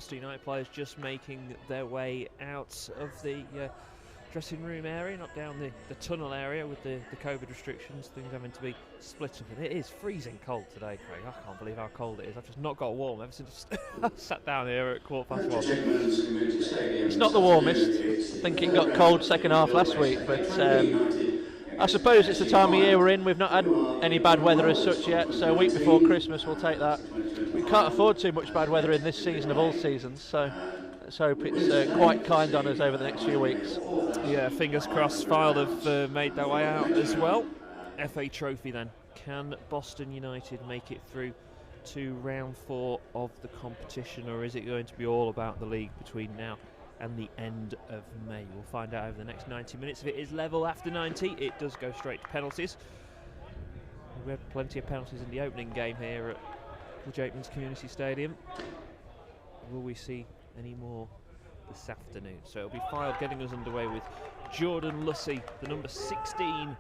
Boston United players just making their way out of the dressing room area, not down the tunnel area with the COVID restrictions, things having to be split up. And it is freezing cold today, Craig. I can't believe how cold it is. I've just not got warm ever since I sat down here at 1:15. It's not the warmest. I think it got cold second half last week, but I suppose it's the time of year we're in. We've not had any bad weather as such yet, so a week before Christmas we'll take that. We can't afford too much bad weather in this season of all seasons, so let's hope it's quite kind on us over the next few weeks. Yeah, fingers crossed. Fylde have made their way out as well. FA Trophy then. Can Boston United make it through to round 4 of the competition, or is it going to be all about the league between now and the end of May? We'll find out over the next 90 minutes. If it is level after 90, it does go straight to penalties. We had plenty of penalties in the opening game here at the Jakeman's Community Stadium. Will we see any more this afternoon? So it'll be Fylde getting us underway with Jordan Lussey, the number 16,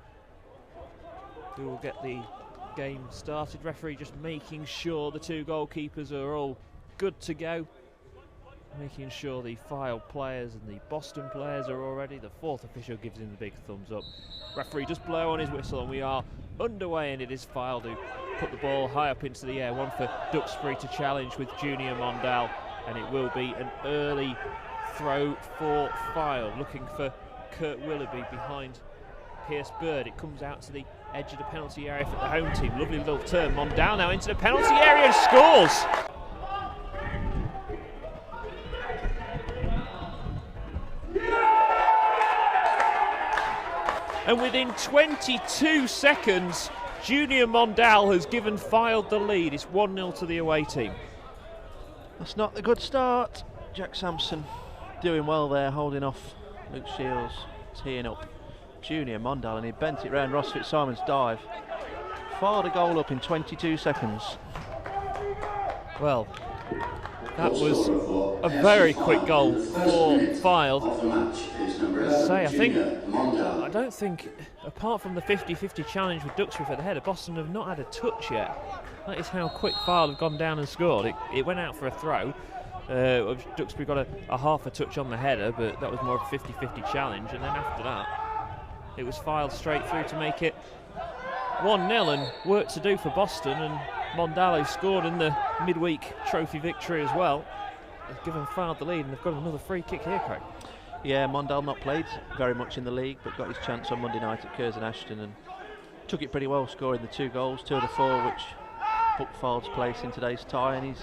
who will get the game started. Referee just making sure the two goalkeepers are all good to go, making sure the Fylde players and the Boston players are all ready. The fourth official gives him the big thumbs up. Referee just blow on his whistle and we are underway, and it is Fylde who put the ball high up into the air. One for Duxbury to challenge with Junior Mondal, and it will be an early throw for Fylde, looking for Kurt Willoughby behind Pierce Bird. It comes out to the edge of the penalty area for the home team. Lovely little turn. Mondal now into the penalty area and scores! And within 22 seconds, Junior Mondal has given Fylde the lead. It's 1-0 to the away team. That's not a good start. Jack Sampson doing well there, holding off Luke Shields, teeing up Junior Mondal, and he bent it round Ross Fitzsimon's dive. Fylde a goal up in 22 seconds. Well, that was a very quick goal for Fylde. I don't think, apart from the 50-50 challenge with Duxbury for the header, Boston have not had a touch yet. That is how quick Fylde have gone down and scored. It went out for a throw. Duxbury got a half a touch on the header, but that was more of a 50-50 challenge, and then after that it was Fylde straight through to make it 1-0, and work to do for Boston. And Mondal, who scored in the midweek trophy victory as well, has given Fylde the lead, and they've got another free kick here, Craig. Yeah, Mondal not played very much in the league, but got his chance on Monday night at Curzon Ashton and took it pretty well, scoring the 2 goals, 2 of the 4 which booked Fylde's place in today's tie, and he's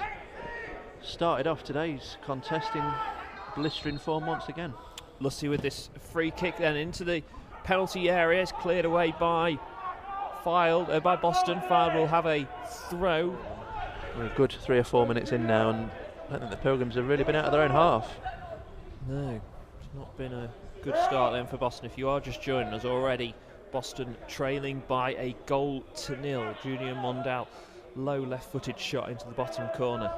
started off today's contest in blistering form once again. Lussey with this free kick then into the penalty area. It's cleared away by by Boston. Fylde will have a throw. We're a good 3 or 4 minutes in now, and I don't think the Pilgrims have really been out of their own half. No, it's not been a good start then for Boston. If you are just joining us already, Boston trailing by a 1-0. Junior Mondal, low left-footed shot into the bottom corner,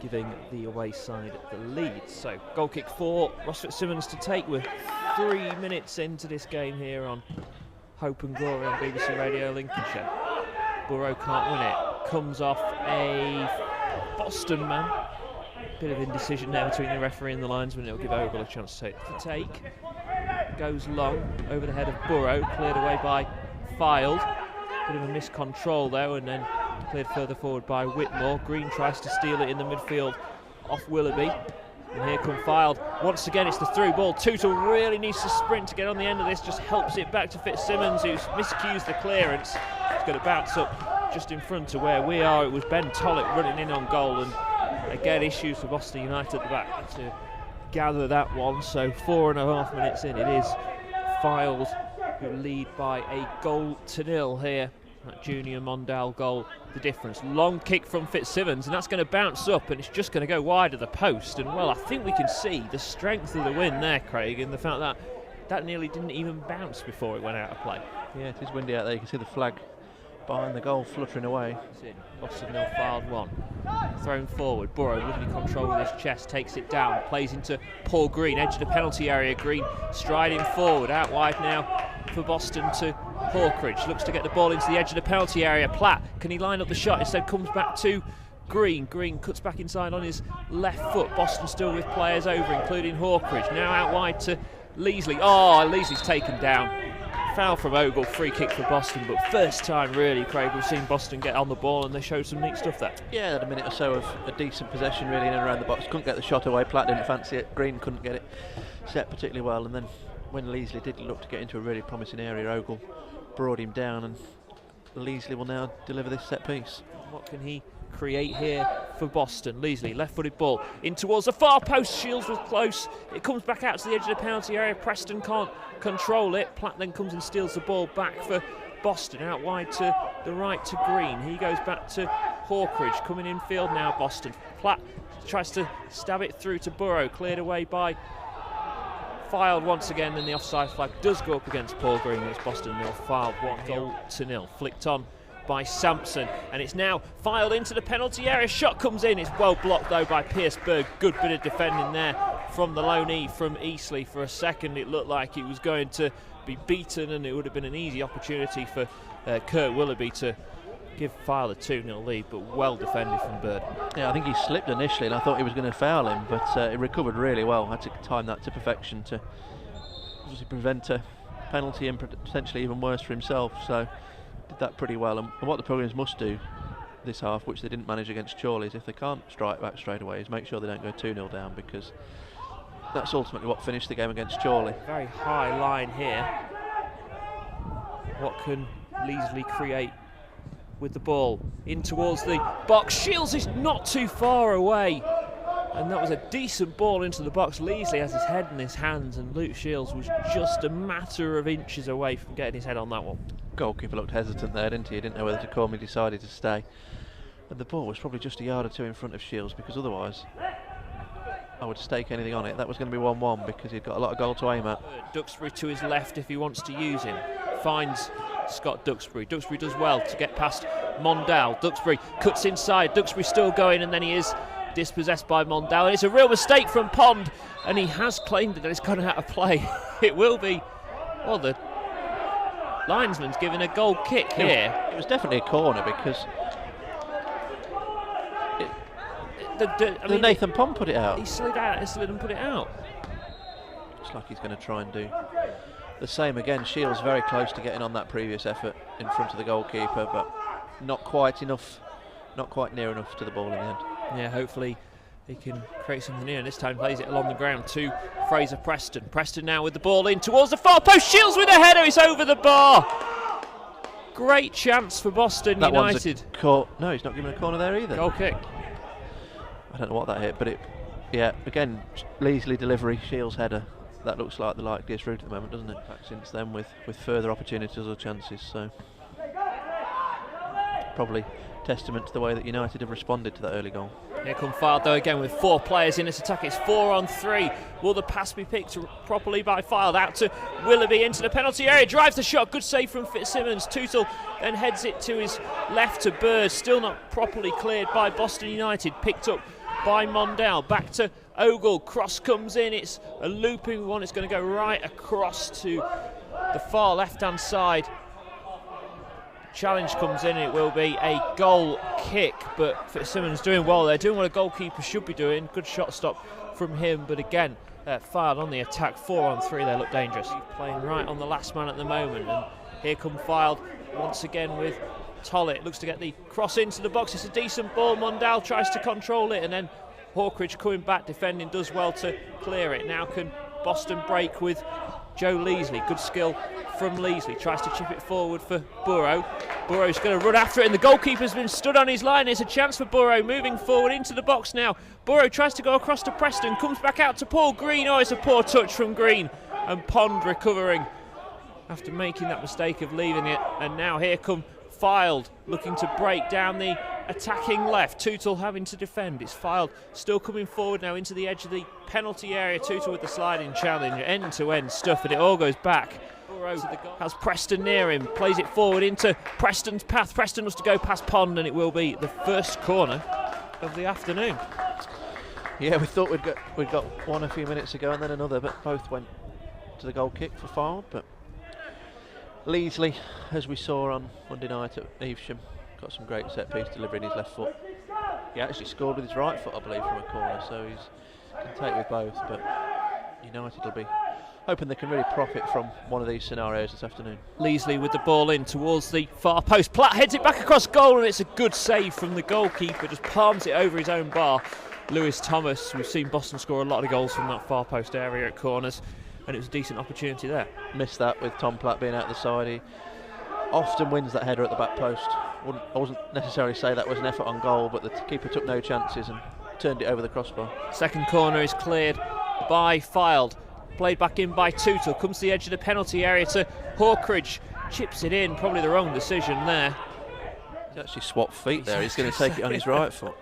giving the away side the lead. So goal kick for Ross Fitzsimmons to take. We're 3 minutes into this game here on Hope and Glory on BBC Radio Lincolnshire. Burrow can't win it. Comes off a Boston man. Bit of indecision there between the referee and the linesman. It'll give Ogle a chance to take. Goes long over the head of Burrow, cleared away by Fylde. Bit of a miscontrol though, and then cleared further forward by Whitmore. Green tries to steal it in the midfield off Willoughby. And here come Fylde. Once again, it's the through ball. Tootle really needs to sprint to get on the end of this. Just helps it back to Fitzsimmons, who's miscues the clearance. It's going to bounce up just in front of where we are. It was Ben Tollett running in on goal. And again, issues for Boston United at the back to gather that one. So 4.5 minutes in, it is Fylde who lead by a 1-0 here. That Junior Mondal goal, the difference. Long kick from Fitzsimmons, and that's going to bounce up, and it's just going to go wide of the post. And well, I think we can see the strength of the win there, Craig, and the fact that that nearly didn't even bounce before it went out of play. Yeah, it is windy out there. You can see the flag behind the goal fluttering away. It's in. Boston 0, Fylde 1. Thrown forward. Burrow, lovely control with his chest, takes it down, plays into Paul Green, edge of the penalty area. Green striding forward, out wide now for Boston to Hawkridge. Looks to get the ball into the edge of the penalty area. Platt, can he line up the shot? Instead comes back to Green. Green cuts back inside on his left foot. Boston still with players over, including Hawkridge. Now out wide to Leasley. Oh, Leasley's taken down. Foul from Ogle, free kick for Boston, but first time really, Craig, we've seen Boston get on the ball, and they showed some neat stuff there. Yeah, they had a minute or so of a decent possession really in and around the box. Couldn't get the shot away, Platt didn't fancy it, Green couldn't get it set particularly well, and then when Leasley did look to get into a really promising area, Ogle brought him down, and Leasley will now deliver this set piece. What can he create here for Boston? Leasley, left-footed ball in towards the far post. Shields was close. It comes back out to the edge of the penalty area. Preston can't control it. Platt then comes and steals the ball back for Boston. Out wide to the right to Green. He goes back to Hawkridge. Coming in field now, Boston. Platt tries to stab it through to Burrow. Cleared away by Fylde once again, and the offside flag does go up against Paul Green. It's Boston nil, Fylde 1-0. Flicked on by Sampson, and it's now Fylde into the penalty area. Shot comes in. It's well blocked though by Pierceberg. Good bit of defending there from the loanee from Eastleigh. For a second it looked like he was going to be beaten, and it would have been an easy opportunity for Kurt Willoughby to give Fylde a 2-0 lead, but well defended from Bird. Yeah, I think he slipped initially and I thought he was going to foul him, but he recovered really well. Had to time that to perfection to obviously prevent a penalty and potentially even worse for himself, so did that pretty well. And what the Pilgrims must do this half, which they didn't manage against Chorley, is if they can't strike back straight away, is make sure they don't go 2-0 down, because that's ultimately what finished the game against Chorley. Very high line here. What can Leasley create with the ball in towards the box? Shields is not too far away, and that was a decent ball into the box. Leasley has his head in his hands, and Luke Shields was just a matter of inches away from getting his head on that one. Goalkeeper looked hesitant there, didn't he? He didn't know whether to come. He decided to stay, and the ball was probably just a yard or two in front of Shields, because otherwise I would stake anything on it. That was going to be 1-1 because he'd got a lot of goal to aim at. Duxbury to his left if he wants to use him. Finds Scott Duxbury. Duxbury does well to get past Mondale. Duxbury cuts inside. Duxbury still going, and then he is dispossessed by Mondale. And it's a real mistake from Pond, and he has claimed that it's gone out of play. It will be, well, the linesman's giving a goal kick here. It was definitely a corner, because Nathan Pond put it out. He slid out and slid and put it out. Looks like he's going to try and do the same again. Shields very close to getting on that previous effort in front of the goalkeeper, but not quite enough, not quite near enough to the ball in the end. Yeah, hopefully he can create something here, and this time plays it along the ground to Fraser Preston. Preston now with the ball in towards the far post. Shields with a header. It's over the bar. Great chance for Boston that United. No, he's not giving a corner there either. Goal kick. I don't know what that hit, but yeah, again, Leasley delivery, Shields header. That looks like the likeliest route at the moment, doesn't it? Back since then with further opportunities or chances, so probably testament to the way that United have responded to that early goal. Here come Fylde though again with 4 players in this attack. It's 4-on-3. Will the pass be picked properly by Fylde? Out to Willoughby into the penalty area. Drives the shot. Good save from Fitzsimmons. Tootle then heads it to his left to Bird. Still not properly cleared by Boston United. Picked up by Mondale. Back to Ogle. Cross comes in. It's a looping one. It's going to go right across to the far left-hand side. Challenge comes in. It will be a goal kick, but Fitzsimmons doing well there, doing what a goalkeeper should be doing. Good shot stop from him, but again, Fylde on the attack. 4-on-3. They look dangerous. He's playing right on the last man at the moment, and here come Fylde once again with Tollett. Looks to get the cross into the box. It's a decent ball. Mondale tries to control it, and then Hawkridge coming back defending, does well to clear it. Now can Boston break with Joe Leasley. Good skill from Leasley. Tries to chip it forward for Burrow. Burrow's going to run after it, and the goalkeeper's been stood on his line. It's a chance for Burrow moving forward into the box now. Burrow tries to go across to Preston, comes back out to Paul Green. Oh, it's a poor touch from Green, and Pond recovering after making that mistake of leaving it. And now here come Fylde looking to break down the attacking left. Tootle having to defend. It's Fylde still coming forward now into the edge of the penalty area. Tootle with the sliding challenge, end-to-end stuff, and it all goes back. Burrow has Preston near him, plays it forward into Preston's path. Preston wants to go past Pond, and it will be the first corner of the afternoon. Yeah, we thought we'd got one a few minutes ago and then another, but both went to the goal kick for Fylde. But Leasley, as we saw on Monday night at Evesham, got some great set piece delivery in his left foot. He actually scored with his right foot, I believe, from a corner, so he can take with both. But United will be hoping they can really profit from one of these scenarios this afternoon. Leasley with the ball in towards the far post. Platt heads it back across goal, and it's a good save from the goalkeeper. Just palms it over his own bar. Lewis Thomas, we've seen Boston score a lot of goals from that far post area at corners, and it was a decent opportunity there. Missed that with Tom Platt being out the side. He often wins that header at the back post. I wasn't necessarily say that was an effort on goal, but the keeper took no chances and turned it over the crossbar. Second corner is cleared by Fylde. Played back in by Tootle, comes to the edge of the penalty area to Hawkridge, chips it in, probably the wrong decision there. He's actually swapped feet there, he's going to take it on his right foot.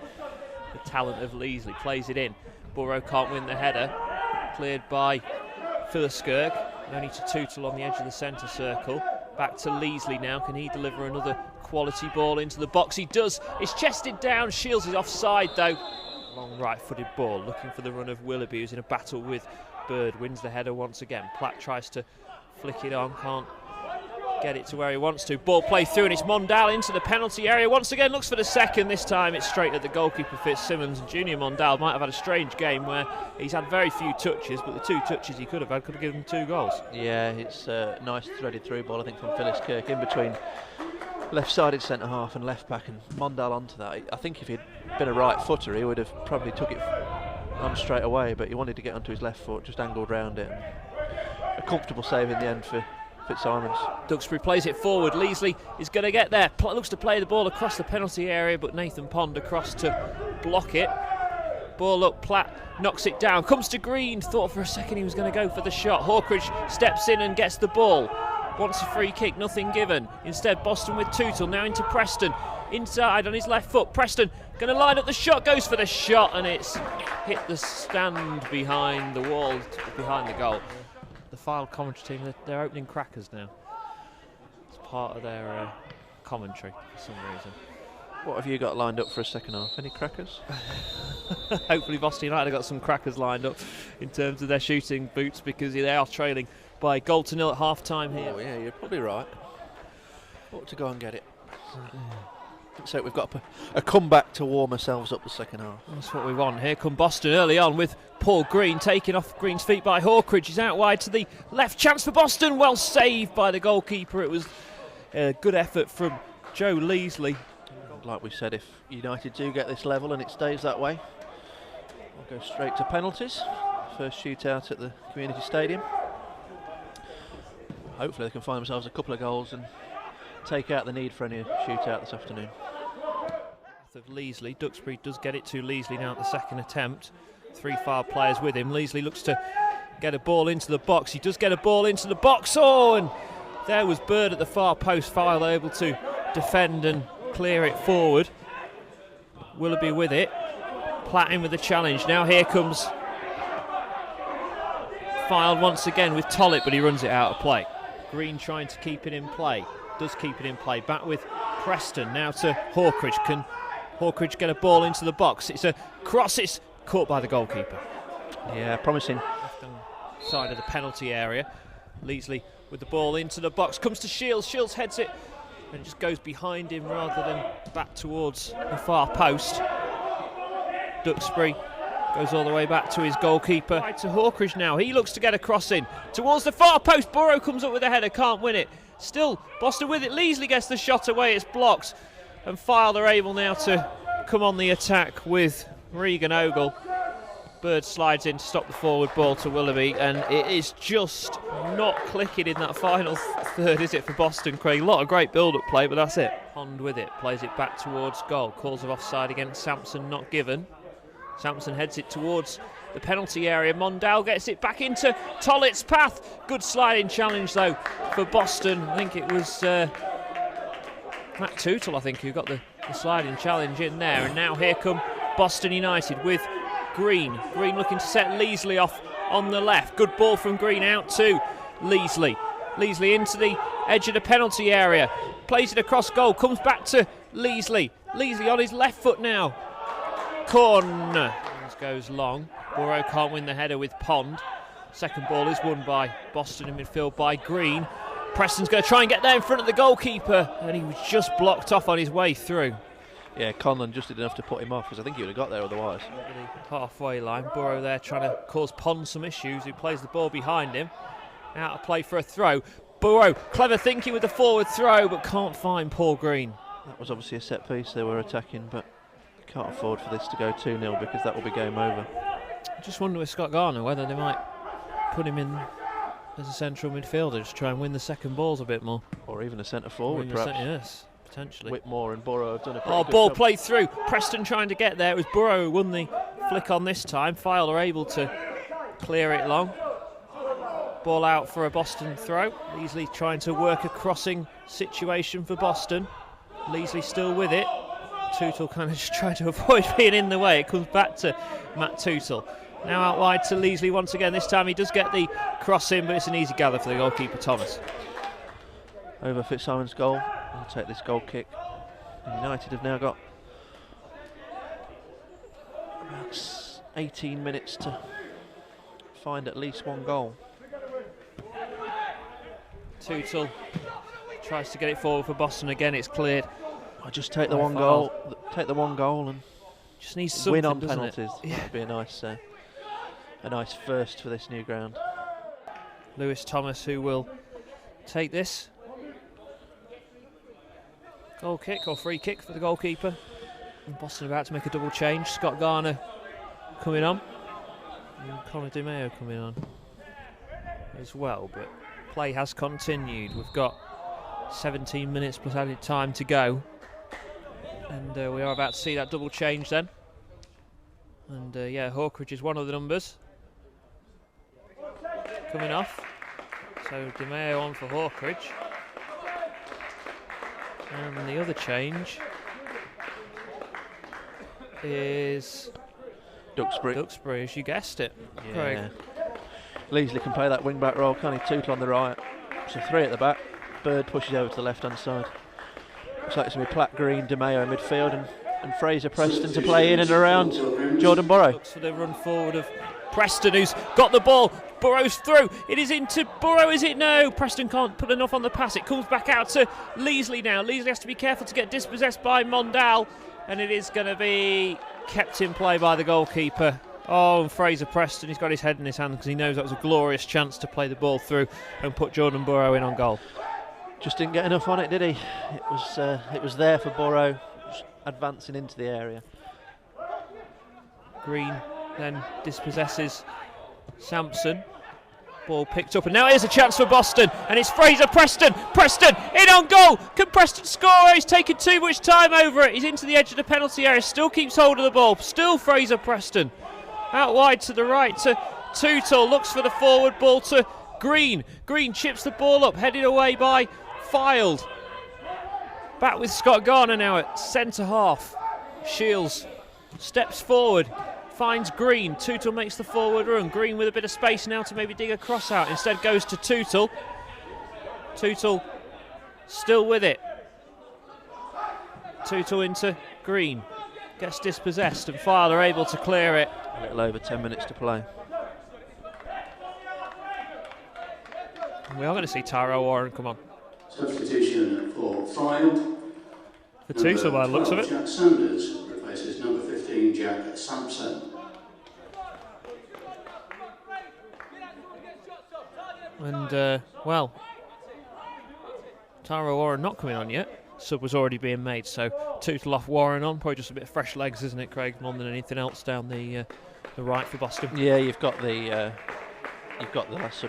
The talent of Leasley plays it in. Burrow can't win the header, cleared by Philskirk, only to Tootle on the edge of the centre circle. Back to Leasley now, can he deliver another quality ball into the box? He does, it's chested down, Shields is offside though. Long right-footed ball, looking for the run of Willoughby, who's in a battle with Bird, wins the header once again. Platt tries to flick it on, can't get it to where he wants to. Ball play through, and it's Mondal into the penalty area. Once again looks for the second, this time it's straight at the goalkeeper Fitzsimmons. And Junior Mondal might have had a strange game where he's had very few touches, but the two touches he could have had could have given him 2 goals. Yeah, it's a nice threaded through ball, I think, from Philskirk in between left-sided centre-half and left-back, and Mondal onto that. I think if he'd been a right footer he would have probably took it on straight away, but he wanted to get onto his left foot, just angled round it. A comfortable save in the end for Fitzsimons. Duxbury plays it forward. Leasley is going to get there. Looks to play the ball across the penalty area, but Nathan Pond across to block it. Ball up, Platt knocks it down. Comes to Green. Thought for a second he was going to go for the shot. Hawkridge steps in and gets the ball. Wants a free kick, nothing given. Instead, Boston with Tootle, now into Preston. Inside on his left foot. Preston going to line up the shot, goes for the shot, and it's hit the stand behind the wall, behind the goal. The Fylde commentary team, they're opening crackers now. It's part of their commentary for some reason. What have you got lined up for a second half? Any crackers? Hopefully Boston United have got some crackers lined up in terms of their shooting boots, because they are trailing by 0-0 at half time here. Oh yeah, you're probably right. Ought to go and get it. So we've got a comeback to warm ourselves up the second half. That's what we want. Here come Boston early on with Paul Green taken off Green's feet by Hawkridge. He's out wide to the left. Chance for Boston. Well saved by the goalkeeper. It was a good effort from Joe Leasley. Like we said, if United do get this level and it stays that way, we'll go straight to penalties. First shootout at the community stadium. Hopefully they can find themselves a couple of goals and take out the need for any shootout this afternoon. Of Leasley, Duxbury does get it to Leasley now at the second attempt. 3 Fylde players with him. Leasley looks to get a ball into the box. He does get a ball into the box. Oh, and there was Bird at the far post. Fylde able to defend and clear it forward. Willoughby with it. Platt in with the challenge. Now here comes Fylde once again with Tollett, but he runs it out of play. Green trying to keep it in play. Does keep it in play. Back with Preston now to Hawkridge. Can Hawkridge get a ball into the box? It's a cross. It's caught by the goalkeeper. Yeah, promising. Left side of the penalty area. Leasley with the ball into the box. Comes to Shields. Shields heads it and just goes behind him rather than back towards the far post. Duxbury goes all the way back to his goalkeeper. Right to Hawkridge now. He looks to get a cross in towards the far post. Burrow comes up with a header. Can't win it. Still Boston with it. Leasley gets the shot away. It's blocked. And Fylde are able now to come on the attack with Regan Ogle. Bird slides in to stop the forward ball to Willoughby, and it is just not clicking in that final third, is it, for Boston, Craig? A lot of great build-up play, but that's it. Pond with it, plays it back towards goal. Calls of offside against Sampson, not given. Sampson heads it towards the penalty area. Mondal gets it back into Tollett's path. Good sliding challenge, though, for Boston. I think it was Matt Tootle, I think, who got the sliding challenge in there. And now here come Boston United with Green. Green looking to set Leasley off on the left. Good ball from Green out to Leasley. Leasley into the edge of the penalty area. Plays it across goal. Comes back to Leasley. Leasley on his left foot now. Corner. This goes long. Burrow can't win the header with Pond. Second ball is won by Boston in midfield by Green. Preston's going to try and get there in front of the goalkeeper, and he was just blocked off on his way through. Yeah, Conlon just did enough to put him off, because I think he would have got there otherwise. Halfway line, Burrow there trying to cause Pond some issues, who plays the ball behind him. Out of play for a throw. Burrow, clever thinking with the forward throw, but can't find Paul Green. That was obviously a set piece they were attacking, but can't afford for this to go 2-0 because that will be game over. I just wonder with Scott Garner whether they might put him in as a central midfielder to try and win the second balls a bit more. Or even a centre forward, perhaps. Yes, potentially. Whitmore and Burrow have done a pretty good ball job. played through. Preston trying to get there. It was Burrow who won the flick on this time. Fylde are able to clear it long. Ball out for a Boston throw. Leasley trying to work a crossing situation for Boston. Leasley still with it. Tootle kind of just trying to avoid being in the way. It comes back to Matt Tootle. Now out wide to Leasley once again. This time he does get the cross in, but it's an easy gather for the goalkeeper, Thomas. Over Fitzsimon's goal. I'll take this goal kick. United have now got about 18 minutes to find at least one goal. Tootle tries to get it forward for Boston again. It's cleared. I just take the one goal. Take the one goal and just needs something, win on penalties. Yeah. That'd be a nice first for this new ground. Lewis Thomas, who will take this. Goal kick or free kick for the goalkeeper. And Boston about to make a double change. Scott Garner coming on. And Conor Di Maio coming on as well. But play has continued. We've got 17 minutes plus added time to go. And we are about to see that double change then. And yeah, Hawkridge is one of the numbers coming off. So Di Maio on for Hawkridge. And the other change is Duxbury, as you guessed it. Yeah. Craig. Leasley can play that wing back role, can't he? Tootle on the right. So 3 at the back. Bird pushes over to the left hand side. Looks like it's going to be Platt, Green, Di Maio in midfield, and Fraser Preston to play in and around Jordan Burrow. Looks for the run forward of Preston, who's got the ball. Burrow's through. It is into Burrow, is it? No. Preston can't put enough on the pass. It comes back out to Leasley now. Leasley has to be careful to get dispossessed by Mondal, and it is going to be kept in play by the goalkeeper. Oh, and Fraser Preston, he's got his head in his hand because he knows that was a glorious chance to play the ball through and put Jordan Burrow in on goal. Just didn't get enough on it, did he? It was there for Burrow, advancing into the area. Green then dispossesses Sampson. Ball picked up, and now here's a chance for Boston, and it's Fraser Preston. Preston in on goal. Can Preston score? He's taken too much time over it. He's into the edge of the penalty area. Still keeps hold of the ball. Still Fraser Preston. Out wide to the right to Tootle. Looks for the forward ball to Green. Green chips the ball up, headed away by Fylde. Back with Scott Garner now at centre half. Shields steps forward, finds Green. Tootle makes the forward run. Green with a bit of space now to maybe dig a cross out. Instead goes to Tootle. Tootle still with it. Tootle into Green. Gets dispossessed, and Fylde are able to clear it. A little over 10 minutes to play. We are going to see Tyrell Warren come on. Substitution for Fylde. For Tootle by the looks of it. Jack Sanders replaces number 15 Jack Sampson. And, well, Tyrell Warren not coming on yet. Sub was already being made, so Tootle off, Warren on. Probably just a bit of fresh legs, isn't it, Craig, more than anything else down the right for Boston. Yeah, you've got the last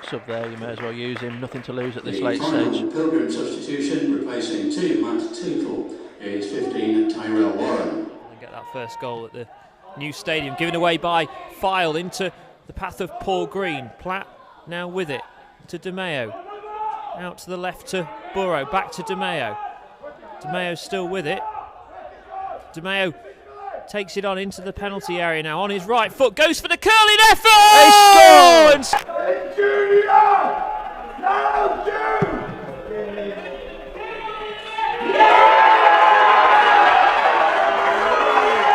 sub there. You may as well use him. Nothing to lose at this late stage. Pilgrim substitution replacing Matt Tootle is 15 Tyrell Warren. And get that first goal at the new stadium, given away by Fylde into the path of Paul Green. Platt now with it to Di Maio. Out to the left to Burrow. Back to Di Maio. Di Maio's still with it. Di Maio takes it on into the penalty area now. On his right foot, goes for the curling effort! He scored!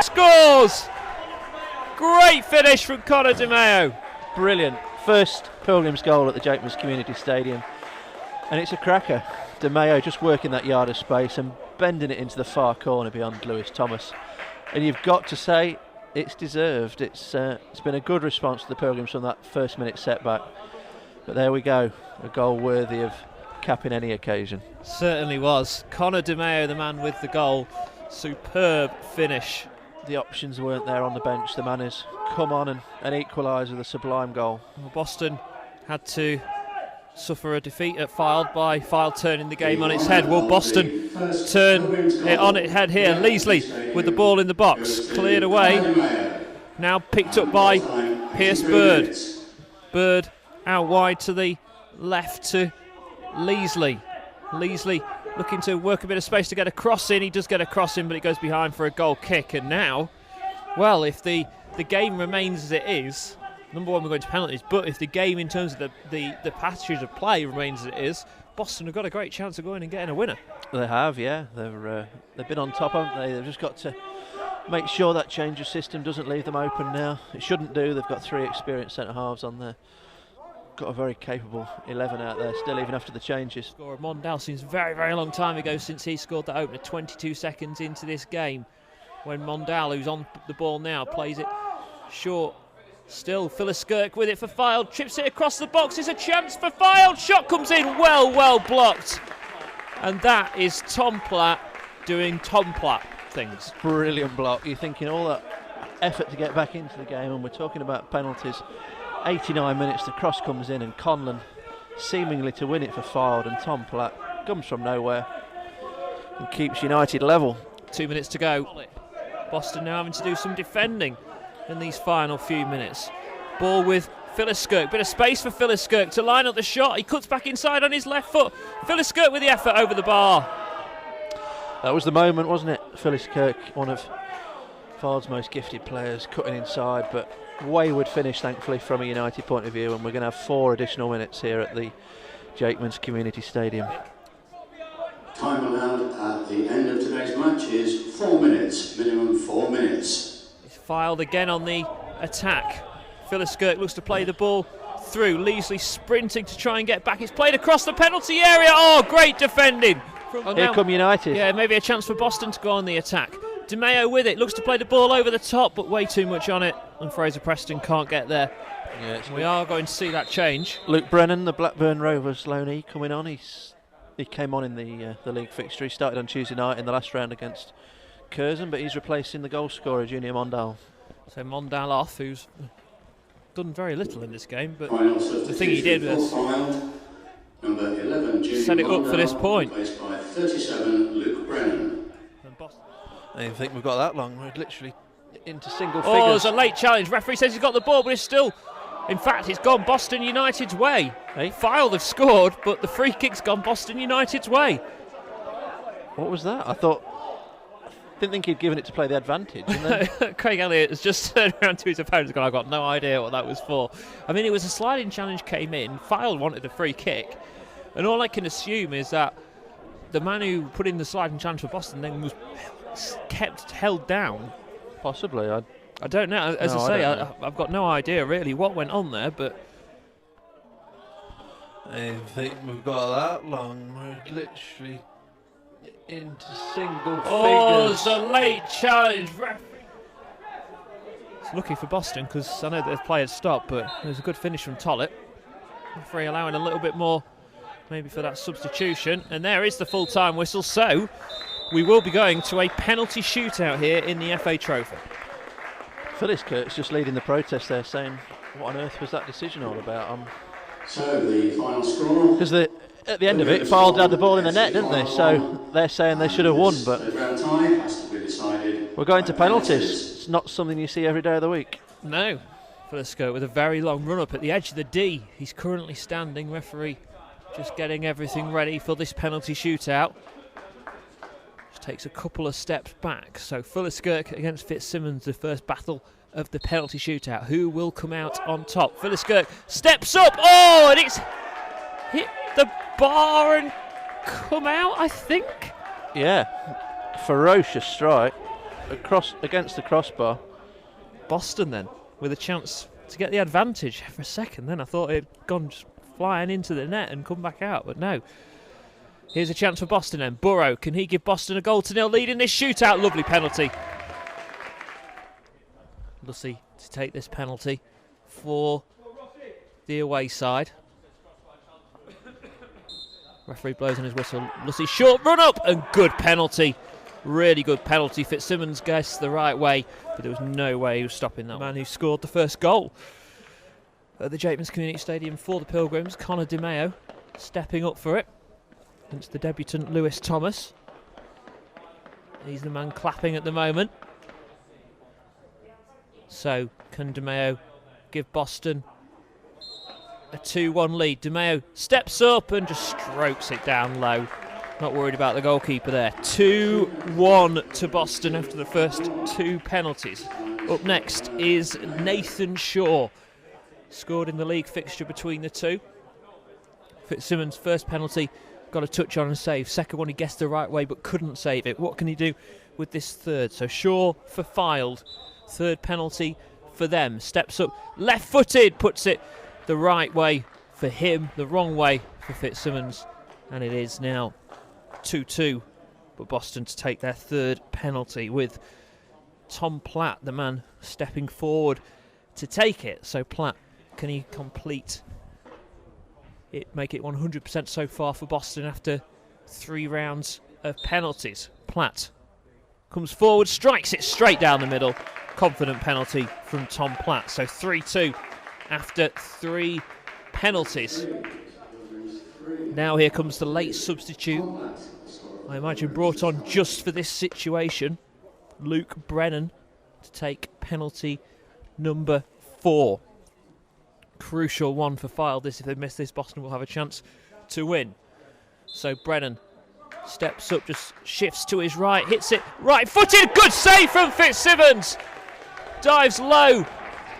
Scores! Great finish from Conor Di Maio. Brilliant. First Pilgrims goal at the Jakemans Community Stadium. And it's a cracker. Di Maio just working that yard of space and bending it into the far corner beyond Lewis Thomas. And you've got to say it's deserved. It's been a good response to the Pilgrims from that first minute setback. But there we go, a goal worthy of capping any occasion. Certainly was. Conor DeMeo, the man with the goal. Superb finish. The options weren't there on the bench. The man has come on and equalised with a sublime goal. Well, Boston had to suffer a defeat at Fylde by Fylde turning the game on its head. Will Boston turn it on its head here? Leasley with the ball in the box, cleared away. Now picked up by Pierce Bird. Bird out wide to the left to Leasley. Leasley looking to work a bit of space to get a cross in. He does get a cross in, but it goes behind for a goal kick. And now, well, if the game remains as it is, number one, we're going to penalties, but if the game in terms of the passage of play remains as it is, Boston have got a great chance of going and getting a winner. They have, yeah. They've been on top, haven't they? They've just got to make sure that change of system doesn't leave them open now. It shouldn't do. They've got 3 experienced centre-halves on there. Got a very capable 11 out there still, even after the changes. Score of Mondale seems very, very long time ago since he scored that opener, 22 seconds into this game, when Mondale, who's on the ball now, plays it short. Still Phyllis Skirk with it for Fylde, trips it across the box, it's a chance for Fylde, shot comes in, well blocked. And that is Tom Platt doing Tom Platt things. Brilliant block. You're thinking all that effort to get back into the game, and we're talking about penalties. 89 minutes, the cross comes in and Conlon seemingly to win it for Fylde, and Tom Platt comes from nowhere and keeps United level. 2 minutes to go. Boston now having to do some defending in these final few minutes. Ball with Phyllis Skirk, bit of space for Phyllis Skirk to line up the shot. He cuts back inside on his left foot. Phyllis Skirk with the effort over the bar. That was the moment, wasn't it? Phyllis Skirk, one of Fylde's most gifted players, cutting inside, but wayward finish, thankfully, from a United point of view, and we're going to have 4 additional minutes here at the Jakemans Community Stadium. Time allowed at the end of today's match is 4 minutes, minimum 4 minutes. It's Fylde again on the attack. Phyllis Skirk looks to play the ball through. Leasley sprinting to try and get back. It's played across the penalty area. Oh, great defending. Here come United. Yeah, maybe a chance for Boston to go on the attack. DeMeo with it, looks to play the ball over the top, but way too much on it, and Fraser Preston can't get there. Yeah, we are going to see that change. Luke Brennan, the Blackburn Rovers loanee, coming on. He came on in the league fixture. He started on Tuesday night in the last round against Curzon, but he's replacing the goal scorer, Junior Mondale. So Mondale off, who's done very little in this game, but the thing he did was number 11, set it up for this point. Replaced by 37, Luke Brennan. I didn't think we've got that long. We're literally into single figures. Oh, there's a late challenge. Referee says he's got the ball, but it's still... In fact, it's gone Boston United's way. Hey? Fylde have scored, but the free kick's gone Boston United's way. What was that? Didn't think he'd given it to play the advantage. And then Craig Elliott has just turned around to his opponent and gone, I've got no idea what that was for. I mean, it was a sliding challenge came in. Fylde wanted a free kick. And all I can assume is that the man who put in the sliding challenge for Boston then was kept held down. Possibly. I don't know. As I say, I've got no idea really what went on there, but I think we've got that long. We're literally into single figures. Oh, it's a late challenge. It's lucky for Boston because I know the play had stopped, but it was a good finish from Tollett. Referee allowing a little bit more maybe for that substitution, and there is the full-time whistle. So we will be going to a penalty shootout here in the FA Trophy. Phyllis Kirk's just leading the protest there, saying, what on earth was that decision all about? So the final score... Because at the end of it, Fylde had the ball in the net, didn't they? So they're saying they should have won, but we're going to penalties. It's not something you see every day of the week. No. Phyllis Kirk with a very long run-up at the edge of the D. He's currently standing, referee just getting everything ready for this penalty shootout. Takes a couple of steps back. So Phyllis Kirk against Fitzsimmons, the first battle of the penalty shootout. Who will come out on top? Phyllis Kirk steps up. Oh, and it's hit the bar and come out, I think. Yeah, ferocious strike across against the crossbar. Boston then with a chance to get the advantage. For a second then I thought it had gone just flying into the net and come back out, but no. Here's a chance for Boston then. Burrow, can he give Boston a 0-0 lead in this shootout? Lovely penalty. Lucy to take this penalty for the away side. Referee blows on his whistle. Lucy short run up and good penalty. Really good penalty. Fitzsimmons guessed the right way, but there was no way he was stopping that. The man who scored the first goal at the Japeman's Community Stadium for the Pilgrims, Connor DeMeo, stepping up for it against the debutant Lewis Thomas. He's the man clapping at the moment. So can DeMeo give Boston a 2-1 lead? DeMeo steps up and just strokes it down low. Not worried about the goalkeeper there. 2-1 to Boston after the first 2 penalties. Up next is Nathan Shaw. Scored in the league fixture between the two. Fitzsimmons' first penalty got a touch on and save. Second one he guessed the right way but couldn't save it. What can he do with this third? So Shaw for Fylde. Third penalty for them. Steps up, left-footed, puts it the right way for him, the wrong way for Fitzsimmons. And it is now 2-2. But Boston to take their third penalty with Tom Platt, the man stepping forward to take it. So Platt, can he complete it, make it 100% so far for Boston after 3 rounds of penalties? Platt comes forward, strikes it straight down the middle. Confident penalty from Tom Platt. So 3-2 after 3 penalties. Now here comes the late substitute. I imagine brought on just for this situation. Luke Brennan to take penalty number 4. Crucial one for Fylde. If they miss this, Boston will have a chance to win. So Brennan steps up, just shifts to his right, hits it right-footed. Good save from Fitzsimmons. Dives low,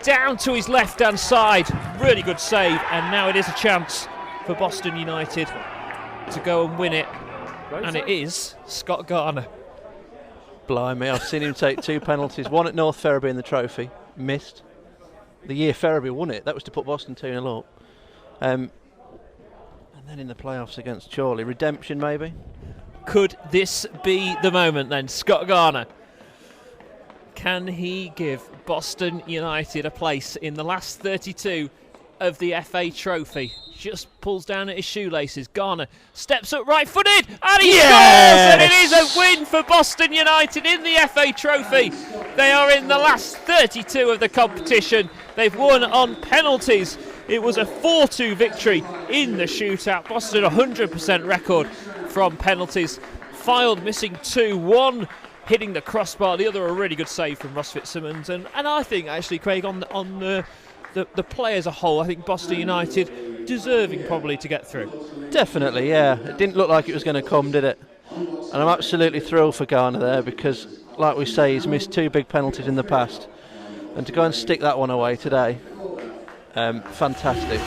down to his left-hand side. Really good save, and now it is a chance for Boston United to go and win it. And it is Scott Garner. Blimey, I've seen him take 2 penalties. One at North Ferriby in the trophy, missed. The year Ferriby won it, that was to put Boston 2-0 up. And then in the playoffs against Chorley, redemption maybe? Could this be the moment then? Scott Garner. Can he give Boston United a place in the last 32 of the FA Trophy? Just pulls down at his shoelaces. Garner steps up right-footed and he scores! And it is a win for Boston United in the FA Trophy. They are in the last 32 of the competition. They've won on penalties. It was a 4-2 victory in the shootout. Boston 100% record from penalties. Fylde missing 2, 1 hitting the crossbar, the other a really good save from Ross Fitzsimmons. And I think actually, Craig, on the play as a whole, I think Boston United deserving probably to get through. Definitely, yeah. It didn't look like it was going to come, did it? And I'm absolutely thrilled for Garner there because, like we say, he's missed 2 big penalties in the past. And to go and stick that one away today, fantastic.